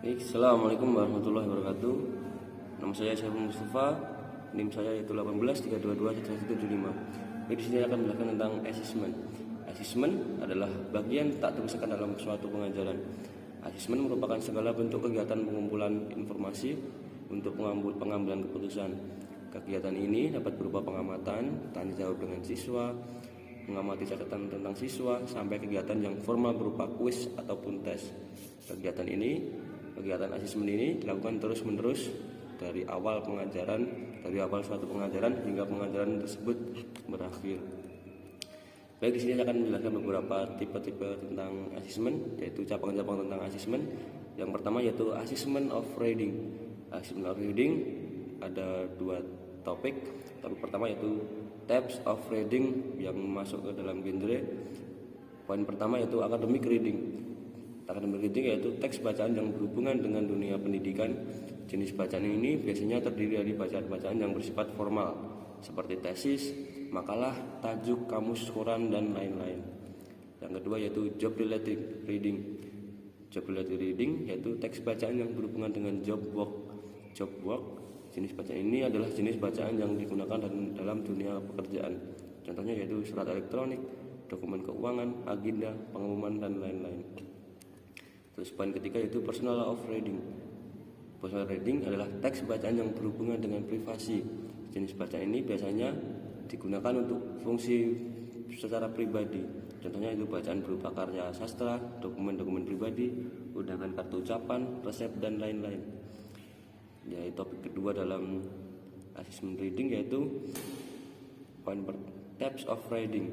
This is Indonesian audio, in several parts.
Assalamualaikum warahmatullahi wabarakatuh. Nama saya Syaiful Mustafa, NIM saya yaitu 18322175. Di sini akan menjelaskan tentang assessment. Assessment adalah bagian tak terpisahkan dalam suatu pengajaran. Assessment merupakan segala bentuk kegiatan pengumpulan informasi untuk pengambilan keputusan. Kegiatan ini dapat berupa pengamatan, tanya jawab dengan siswa, mengamati catatan tentang siswa, sampai kegiatan yang formal berupa kuis ataupun tes. Kegiatan asesmen ini dilakukan terus-menerus dari awal suatu pengajaran hingga pengajaran tersebut berakhir. Baik, di sini akan menjelaskan beberapa tipe-tipe tentang asesmen, yaitu cabang-cabang tentang asesmen. Yang pertama yaitu assessment of reading. Assessment of reading ada dua topik. Topik pertama yaitu types of reading yang masuk ke dalam genre. Poin pertama yaitu academic reading. Academic reading yaitu teks bacaan yang berhubungan dengan dunia pendidikan. Jenis bacaan ini biasanya terdiri dari bacaan-bacaan yang bersifat formal seperti tesis, makalah, tajuk, kamus, koran, dan lain-lain. Yang kedua yaitu job related reading. Job related reading yaitu teks bacaan yang berhubungan dengan job work. Jenis bacaan ini adalah jenis bacaan yang digunakan dalam dunia pekerjaan. Contohnya yaitu surat elektronik, dokumen keuangan, agenda, pengumuman, dan lain-lain. Terus poin ketiga yaitu personal of reading. Personal reading adalah teks bacaan yang berhubungan dengan privasi. Jenis bacaan ini biasanya digunakan untuk fungsi secara pribadi. Contohnya itu bacaan berupa karya sastra, dokumen-dokumen pribadi, undangan kartu ucapan, resep, dan lain-lain. Topik kedua dalam assessment reading yaitu types of reading.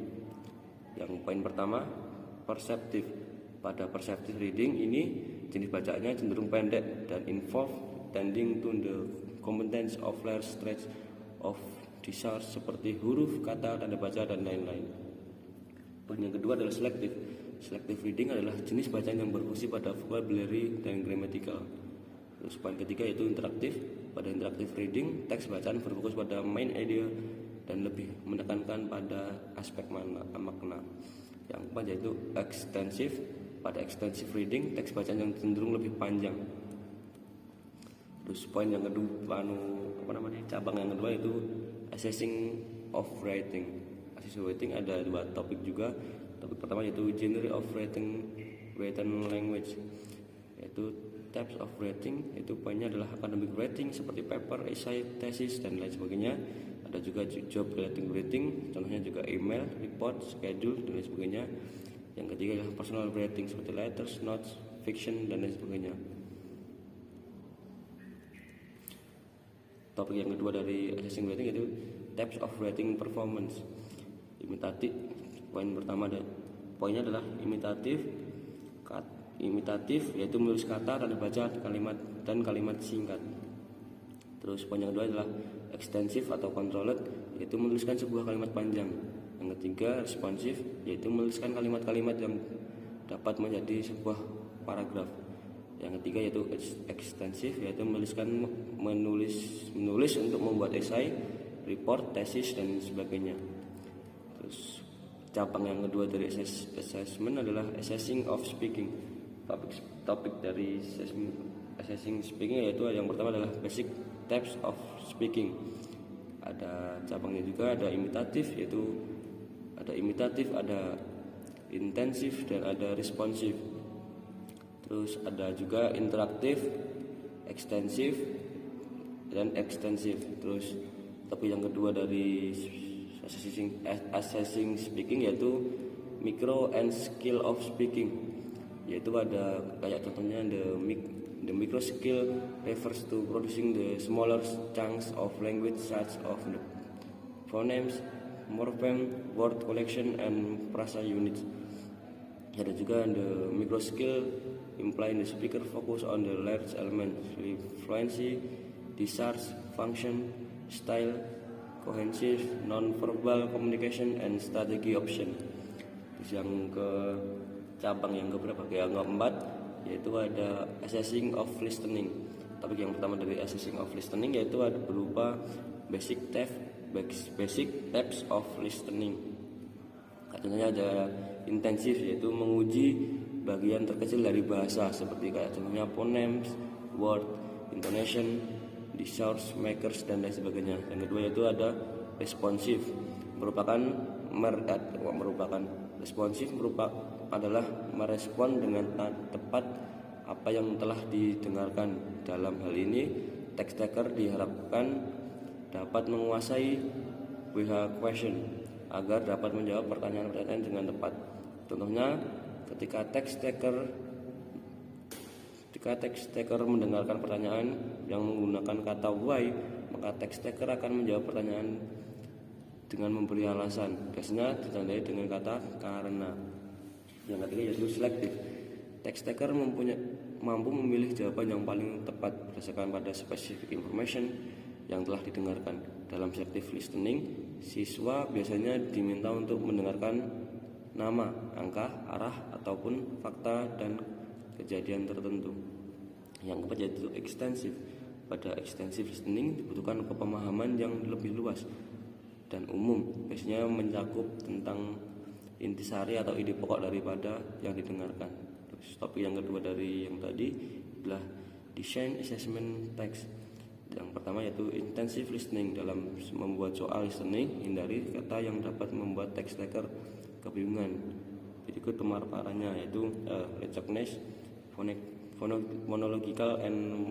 Yang poin pertama, perceptive. Pada perceptive reading ini jenis bacaannya cenderung pendek dan involve tending to the competence of large stretch of desires seperti huruf, kata, tanda baca, dan lain-lain. Poin yang kedua adalah selective. Selective reading adalah jenis bacaan yang berfungsi pada vocabulary dan grammatical. Terus poin ketiga yaitu interaktif. Pada interactive reading, teks bacaan berfokus pada main idea dan lebih menekankan pada aspek makna. Yang keempat yaitu extensive. Pada extensive reading, teks bacaan yang cenderung lebih panjang. Terus poin yang kedua, cabang yang kedua yaitu assessing of writing. Assessing of writing ada dua topik juga. Topik pertama yaitu genre of written language, yaitu types of writing, yaitu poinnya adalah academic writing seperti paper, essay, thesis, dan lain sebagainya. Ada juga job related writing, contohnya juga email, report, schedule, dan lain sebagainya. Yang ketiga adalah personal writing seperti letters, notes, fiction, dan lain sebagainya. Topik yang kedua dari assessing writing yaitu types of writing performance. Imitatif. Poinnya adalah imitatif yaitu menulis kata, tanda baca, kalimat, dan kalimat singkat. Terus poin yang kedua adalah extensive atau controlled, yaitu menuliskan sebuah kalimat panjang. Yang ketiga responsif, yaitu menuliskan kalimat-kalimat yang dapat menjadi sebuah paragraf. Yang ketiga yaitu ekstensif, yaitu menulis untuk membuat esai, report, tesis, dan sebagainya. Terus cabang yang kedua dari assessment adalah assessing of speaking. Topik dari assessing speaking yaitu yang pertama adalah basic types of speaking. Ada cabangnya juga, ada imitatif, ada intensif, dan ada responsif. Terus ada juga interaktif, ekstensif, dan ekstensif. Terus tapi yang kedua dari assessing speaking yaitu micro and skill of speaking, yaitu ada kayak contohnya the micro skill refers to producing the smaller chunks of language such of the phonemes, morpheme, word collection, and frasa units. Ada juga the micro skill implying the speaker focus on the large elements, fluency, discharge, function, style, cohesive, non-verbal communication, and strategy option. Terus yang ke cabang yang keempat yaitu ada assessing of listening. Topik yang pertama dari assessing of listening yaitu ada berupa basic types of listening. Contohnya ada intensif, yaitu menguji bagian terkecil dari bahasa seperti kayak contohnya phonemes, word, intonation, source makers dan lain sebagainya. Yang kedua yaitu ada responsif, adalah merespon dengan tepat apa yang telah didengarkan. Dalam hal ini, text taker diharapkan dapat menguasai WH question agar dapat menjawab pertanyaan-pertanyaan dengan tepat. Contohnya, ketika text taker mendengarkan pertanyaan yang menggunakan kata why, maka text taker akan menjawab pertanyaan dengan memberi alasan, biasanya ditandai dengan kata karena. Yang ketiga yaitu selektif. Text taker mampu memilih jawaban yang paling tepat berdasarkan pada specific information yang telah didengarkan. Dalam selective listening, siswa biasanya diminta untuk mendengarkan nama, angka, arah, ataupun fakta dan kejadian tertentu. Yang keempat yaitu ekstensif. Pada extensive listening dibutuhkan kepemahaman yang lebih luas dan umum, biasanya mencakup tentang intisari atau ide pokok daripada yang didengarkan. Terus topik yang kedua dari yang tadi adalah design assessment text. Yang pertama yaitu intensive listening. Dalam membuat soal listening, hindari kata yang dapat membuat text taker kebingungan. Berikut pemaparannya yaitu recognize phonological and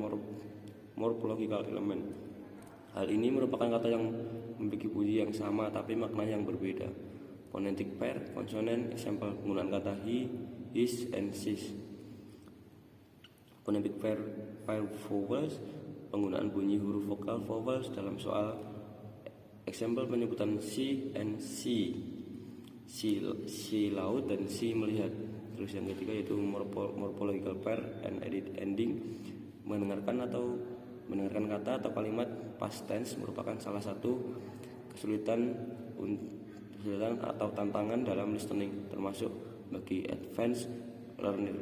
morphological element. Hal ini merupakan kata yang memiliki bunyi yang sama tapi makna yang berbeda. Phonetic pair, consonant, example penggunaan kata he, his, and she's. Phonetic pair vowels, penggunaan bunyi huruf vokal vowels dalam soal. Example penyebutan she and she laut dan she melihat. Terus yang ketiga yaitu morphological pair and ending, mendengarkan kata atau kalimat past tense merupakan salah satu kesulitan atau tantangan dalam listening, termasuk bagi advanced learner.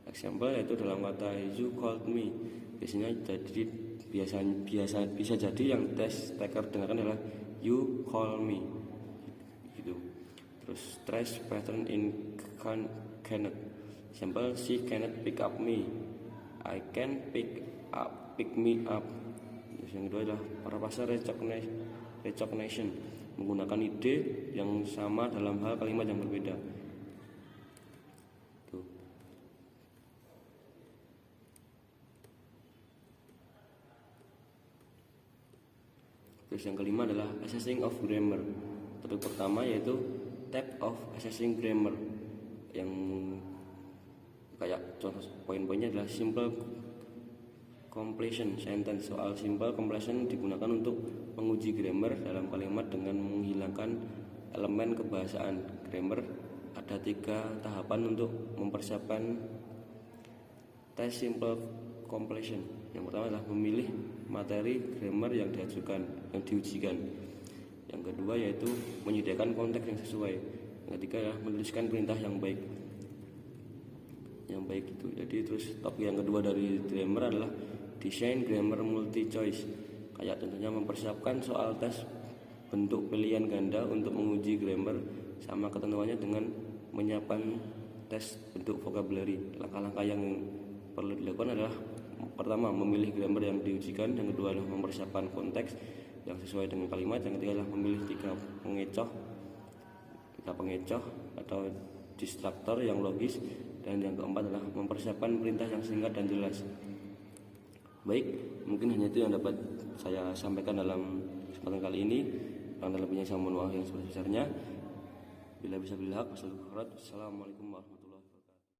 Example yaitu dalam kata you called me, bisa jadi yang text taker dengarkan adalah you call me gitu. Terus stress pattern in cannot. Example, she cannot pick up me, I can pick me up. Terus yang kedua adalah paraphrase recognition, menggunakan ide yang sama dalam hal kalimat yang berbeda. Tuh. Terus yang kelima adalah assessing of grammar. Topik pertama yaitu type of assessing grammar, yang kayak contoh poin-poinnya adalah simple completion sentence. Soal simple completion digunakan untuk menguji grammar dalam kalimat dengan menghilangkan elemen kebahasaan. Grammar ada 3 tahapan untuk mempersiapkan tes simple completion. Yang pertama adalah memilih materi grammar yang diujikan. Yang kedua yaitu menyediakan konteks yang sesuai. Yang ketiga adalah menuliskan perintah yang baik itu. Jadi terus topik yang kedua dari grammar adalah design grammar multi choice. Kayak tentunya mempersiapkan soal tes bentuk pilihan ganda untuk menguji grammar sama ketentuannya dengan menyiapkan tes bentuk vocabulary. Langkah-langkah yang perlu dilakukan adalah pertama memilih grammar yang diujikan, yang kedua adalah mempersiapkan konteks yang sesuai dengan kalimat, yang ketiga adalah memilih 3 pengecoh atau distraktor yang logis, dan yang keempat adalah mempersiapkan perintah yang singkat dan jelas. Baik, mungkin hanya itu yang dapat saya sampaikan dalam kesempatan kali ini. Kurang lebihnya saya mohon maaf yang sebesar-besarnya. Bila bisa bilhaq, wassalamualaikum warahmatullahi wabarakatuh.